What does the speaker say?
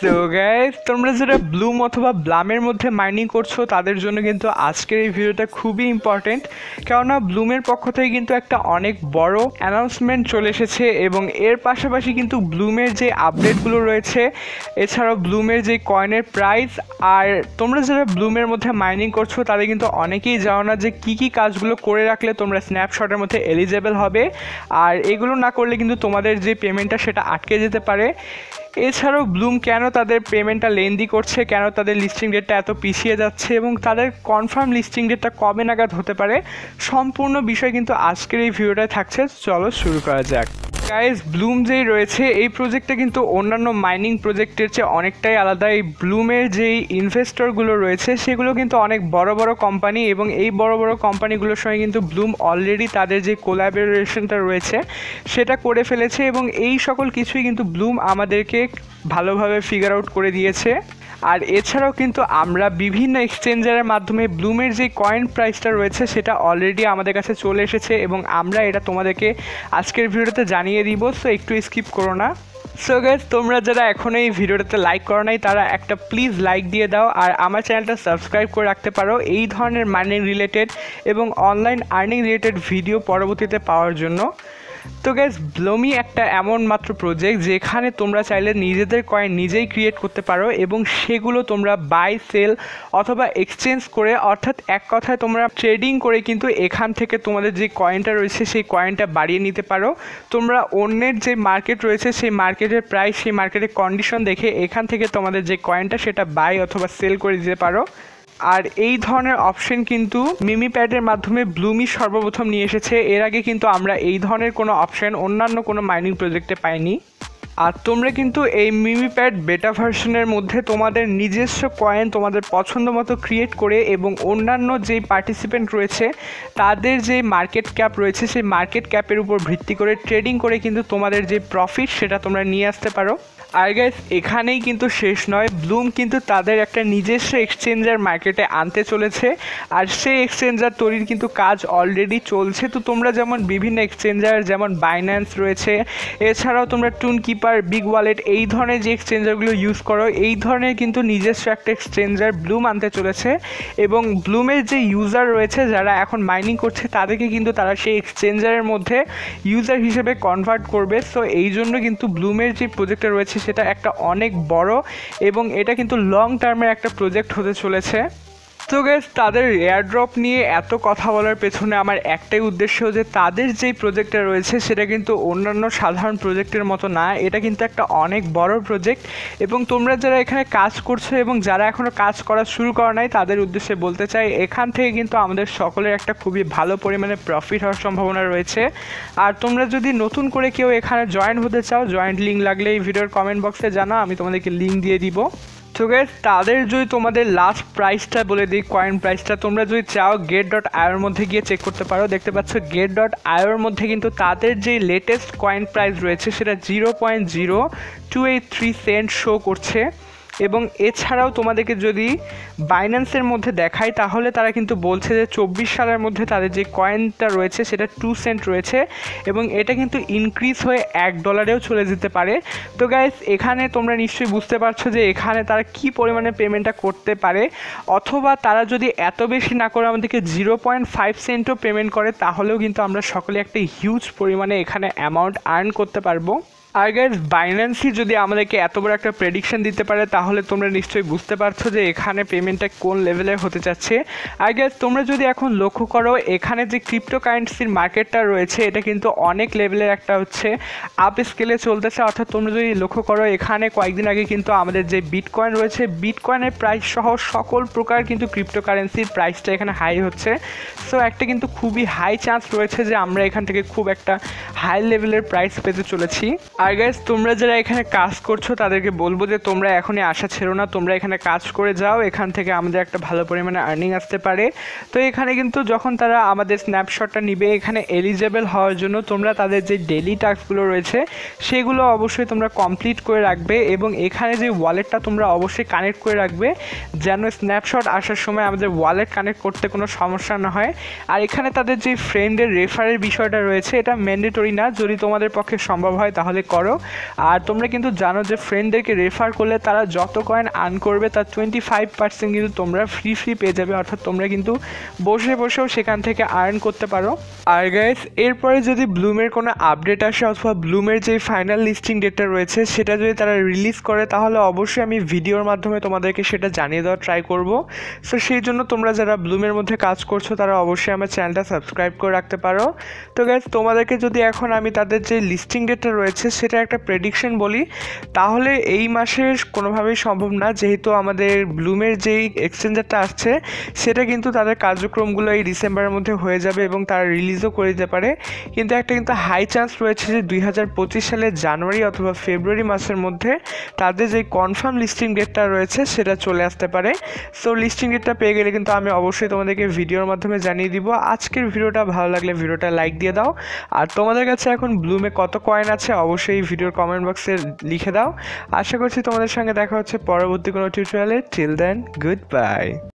So guys, তোমরা যারা Bloom অথবা ব্লামের মধ্যে মাইনিং করছো তাদের জন্য কিন্তু আজকের এই ভিডিওটা খুবই ইম্পর্টেন্ট। কেননা ব্লুমের পক্ষ থেকে কিন্তু একটা অনেক বড় অ্যানাউন্সমেন্ট চলে এসেছে এবং এর পাশাপাশি কিন্তু ব্লুমের যে আপডেটগুলো রয়েছে, এছাড়াও ব্লুমের যে কয়েনের প্রাইস, আর তোমরা যারা ব্লুমের মধ্যে মাইনিং করছো তাদের কিন্তু অনেকেই জানো না যে কী কী কাজগুলো করে রাখলে তোমরা স্ন্যাপশটের মধ্যে এলিজেবল হবে, আর এগুলো না করলে কিন্তু তোমাদের যে পেমেন্টটা সেটা আটকে যেতে পারে। এছাড়াও ব্লুম কেন তাদের পেমেন্টটা লেন্দি করছে, কেন তাদের লিস্টিং ডেটটা এত পিছিয়ে যাচ্ছে এবং তাদের কনফার্ম লিস্টিং ডেটটা কবে নাগাদ হতে পারে, সম্পূর্ণ বিষয় কিন্তু আজকের এই ভিডিওটায় থাকছে। চলো শুরু করা যাক। গাইস, ব্লুম যেই রয়েছে এই প্রজেক্টটা কিন্তু অন্যান্য মাইনিং প্রজেক্টের চেয়ে অনেকটাই আলাদা। এই ব্লুমের যেই ইনভেস্টরগুলো রয়েছে সেগুলো কিন্তু অনেক বড় বড় কোম্পানি এবং এই বড় বড় কোম্পানিগুলোর সঙ্গে কিন্তু ব্লুম অলরেডি তাদের যে কোলাবোরেশনটা রয়েছে সেটা করে ফেলেছে এবং এই সকল কিছুই কিন্তু ব্লুম আমাদেরকে ভালোভাবে ফিগার আউট করে দিয়েছে। আর এছাড়াও কিন্তু আমরা বিভিন্ন এক্সচেঞ্জারের মাধ্যমে ব্লুমের যে কয়েন প্রাইসটা রয়েছে সেটা অলরেডি আমাদের কাছে চলে এসেছে এবং আমরা এটা তোমাদেরকে আজকের ভিডিওতে জানিয়ে দিব। সো একটু স্কিপ করো না। সো গাইস, তোমরা যারা এখনও এই ভিডিওটাতে লাইক করো নাই তারা একটা প্লিজ লাইক দিয়ে দাও আর আমার চ্যানেলটা সাবস্ক্রাইব করে রাখতে পারো এই ধরনের মাইনিং রিলেটেড এবং অনলাইন আর্নিং রিলেটেড ভিডিও পরবর্তীতে পাওয়ার জন্য। তো গাইস, ব্লুমি একটা এমন মাত্র প্রজেক্ট যেখানে তোমরা চাইলে নিজেদের কয়েন নিজেই ক্রিয়েট করতে পারো এবং সেগুলো তোমরা বাই সেল অথবা এক্সচেঞ্জ করে, অর্থাৎ এক কথায় তোমরা ট্রেডিং করে কিন্তু এখান থেকে তোমাদের যে কয়েনটা রয়েছে সেই কয়েনটা বাড়িয়ে নিতে পারো। তোমরা অন্যের যে মার্কেট রয়েছে সেই মার্কেটের প্রাইস, সেই মার্কেটের কন্ডিশন দেখে এখান থেকে তোমাদের যে কয়েনটা সেটা বাই অথবা সেল করে দিতে পারো। আর এই ধরনের অপশন কিন্তু মিমিপ্যাডের মাধ্যমে ব্লুমি সর্বপ্রথম নিয়ে এসেছে। এর আগে কিন্তু আমরা এই ধরনের কোনো অপশন অন্যান্য কোনো মাইনিং প্রজেক্টে পাইনি। আর তোমরা কিন্তু এই মিমিপ্যাড বেটা ভার্সনের মধ্যে তোমাদের নিজস্ব কয়েন তোমাদের পছন্দ মতো ক্রিয়েট করে এবং অন্যান্য যেই পার্টিসিপেন্ট রয়েছে তাদের যে মার্কেট ক্যাপ রয়েছে সেই মার্কেট ক্যাপের উপর ভিত্তি করে ট্রেডিং করে কিন্তু তোমাদের যে প্রফিট সেটা তোমরা নিয়ে আসতে পারো। আর গাইস, এখানেই কিন্তু শেষ নয়, ব্লুম কিন্তু তাদের একটা নিজস্ব এক্সচেঞ্জার মার্কেটে আনতে চলেছে আর সেই এক্সচেঞ্জার তৈরির কিন্তু কাজ অলরেডি চলছে। তো তোমরা যেমন বিভিন্ন এক্সচেঞ্জার যেমন বাইন্যান্স রয়েছে, এছাড়াও তোমরা টুন কিপার, বিগ ওয়ালেট এই ধরনের যে এক্সচেঞ্জারগুলো ইউজ করো, এই ধরনের কিন্তু নিজস্ব একটা এক্সচেঞ্জার ব্লুম আনতে চলেছে এবং ব্লুমের যে ইউজার রয়েছে যারা এখন মাইনিং করছে তাদেরকে কিন্তু তারা সেই এক্সচেঞ্জারের মধ্যে ইউজার হিসেবে কনভার্ট করবে। সো এই জন্য কিন্তু ব্লুমের যে প্রজেক্টটা রয়েছে সেটা একটা অনেক বড় এবং এটা কিন্তু লং টার্মের একটা প্রজেক্ট হতে চলেছে। তো গাইস, তাদের এয়ারড্রপ নিয়ে এত কথা বলার পেছনে আমার একটাই উদ্দেশ্য যে তাদের যেই প্রজেক্টটা রয়েছে সেটা কিন্তু অন্যান্য সাধারণ প্রজেক্টের মতো না, এটা কিন্তু একটা অনেক বড় প্রজেক্ট এবং তোমরা যারা এখানে কাজ করছো এবং যারা এখনও কাজ করা শুরু করা নাই তাদের উদ্দেশ্যে বলতে চাই এখান থেকে কিন্তু আমাদের সকলের একটা খুবই ভালো পরিমাণে প্রফিট হওয়ার সম্ভাবনা রয়েছে। আর তোমরা যদি নতুন করে কেউ এখানে জয়েন হতে চাও, জয়েন্ট লিঙ্ক লাগলে এই ভিডিওর কমেন্ট বক্সে জানাও, আমি তোমাদেরকে লিঙ্ক দিয়ে দিব। তো গাইস, তাদের যদি তোমাদের লাস্ট প্রাইসটা বলে দিই, কয়েন প্রাইসটা তোমরা যদি চাও get.ioর মধ্যে গিয়ে চেক করতে পারো। দেখতে পাচ্ছ get.ioর মধ্যে কিন্তু তাদের যে লেটেস্ট কয়েন প্রাইস রয়েছে সেটা 0.0283 সেন্ট শো করছে এবং এছাড়াও তোমাদেরকে যদি বাইন্যান্সের মধ্যে দেখাই তাহলে তারা কিন্তু বলছে যে 24 সালের মধ্যে তাদের যে কয়েনটা রয়েছে সেটা 2 সেন্ট রয়েছে এবং এটা কিন্তু ইনক্রিজ হয়ে $1 চলে যেতে পারে। তো গাইস, এখানে তোমরা নিশ্চয়ই বুঝতে পারছো যে এখানে তারা কি পরিমাণে পেমেন্টটা করতে পারে, অথবা তারা যদি এত বেশি না করে আমাদেরকে 0.5 সেন্টও পেমেন্ট করে তাহলেও কিন্তু আমরা সকলে একটা হিউজ পরিমাণে এখানে অ্যামাউন্ট আর্ন করতে পারবো। আর গাইস, বাইন্যান্সই যদি আমাদেরকে এত বড় একটা প্রেডিকশন দিতে পারে তাহলে তোমরা নিশ্চয়ই বুঝতে পারছো যে এখানে পেমেন্টটা কোন লেভেলের হতে যাচ্ছে। আর গাইস, তোমরা যদি এখন লক্ষ্য করো এখানে যে ক্রিপ্টোকারেন্সির মার্কেটটা রয়েছে এটা কিন্তু অনেক লেভেলের একটা হচ্ছে আপ স্কেলে চলতেছে। অর্থাৎ তোমরা যদি লক্ষ্য করো এখানে কয়েকদিন আগে কিন্তু আমাদের যে বিটকয়েন রয়েছে বিটকয়েনের প্রাইস সহ সকল প্রকার কিন্তু ক্রিপ্টোকারেন্সির প্রাইসটা এখানে হাই হচ্ছে। সো একটা কিন্তু খুবই হাই চান্স রয়েছে যে আমরা এখান থেকে খুব একটা হাই লেভেলের প্রাইস পেতে চলেছি। আর গাইস, তোমরা যারা এখানে কাজ করছো তাদেরকে বলবো যে তোমরা এখনই আশা ছেড়ো না, তোমরা এখানে কাজ করে যাও, এখান থেকে আমাদের একটা ভালো পরিমাণে আর্নিং আসতে পারে। তো এখানে কিন্তু যখন তারা আমাদের স্ন্যাপশটটা নিবে এখানে এলিজেবল হওয়ার জন্য তোমরা তাদের যে ডেলি টাস্কগুলো রয়েছে সেগুলো অবশ্যই তোমরা কমপ্লিট করে রাখবে এবং এখানে যে ওয়ালেটটা তোমরা অবশ্যই কানেক্ট করে রাখবে যেন স্ন্যাপশট আসার সময় আমাদের ওয়ালেট কানেক্ট করতে কোনো সমস্যা না হয়। আর এখানে তাদের যে ফ্রেন্ডের রেফারের বিষয়টা রয়েছে এটা ম্যান্ডেটরি না, যদি তোমাদের পক্ষে সম্ভব হয় তাহলে করো। আর তোমরা কিন্তু জানো যে ফ্রেন্ডদেরকে রেফার করলে তারা যত কয়েন আর্ন করবে তার 25% কিন্তু তোমরা ফ্রি পেয়ে যাবে, অর্থাৎ তোমরা কিন্তু বসেও সেখান থেকে আর্ন করতে পারো। আর গাইস এরপরে যদি ব্লুমের কোনো আপডেট আসে অথবা ব্লুমের যে ফাইনাল লিস্টিং ডেটটা রয়েছে সেটা যদি তারা রিলিজ করে তাহলে অবশ্যই আমি ভিডিওর মাধ্যমে তোমাদেরকে সেটা জানিয়ে দেওয়ার ট্রাই করব। সো সেই জন্য তোমরা যারা ব্লুমের মধ্যে কাজ করছো তারা অবশ্যই আমার চ্যানেলটা সাবস্ক্রাইব করে রাখতে পারো। তো গাইস তোমাদেরকে যদি এখন আমি তাদের যে লিস্টিং ডেটটা রয়েছে সেটা একটা প্রেডিকশন বলি, তাহলে এই মাসের কোনোভাবেই সম্ভব না, যেহেতু আমাদের ব্লুমের যেই এক্সচেঞ্জারটা আসছে সেটা কিন্তু তাদের কার্যক্রমগুলো এই ডিসেম্বরের মধ্যে হয়ে যাবে এবং তারা রিলিজও করে দিতে পারে। কিন্তু একটা হাই চান্স রয়েছে যে 2025 সালের জানুয়ারি অথবা ফেব্রুয়ারি মাসের মধ্যে তাদের যে কনফার্ম লিস্টিং ডেটটা রয়েছে সেটা চলে আসতে পারে। সো লিস্টিং ডেটটা পেয়ে গেলে কিন্তু আমি অবশ্যই তোমাদেরকে ভিডিওর মাধ্যমে জানিয়ে দিব। আজকের ভিডিওটা ভালো লাগলে ভিডিওটা লাইক দিয়ে দাও, আর তোমাদের কাছে এখন ব্লুমে কত কয়েন আছে অবশ্যই ভিডিওর কমেন্ট বক্সে লিখে দাও। আশা করছি তোমাদের সঙ্গে দেখা হচ্ছে পরবর্তী কোনো টিউটোরিয়ালে। Till then, good by.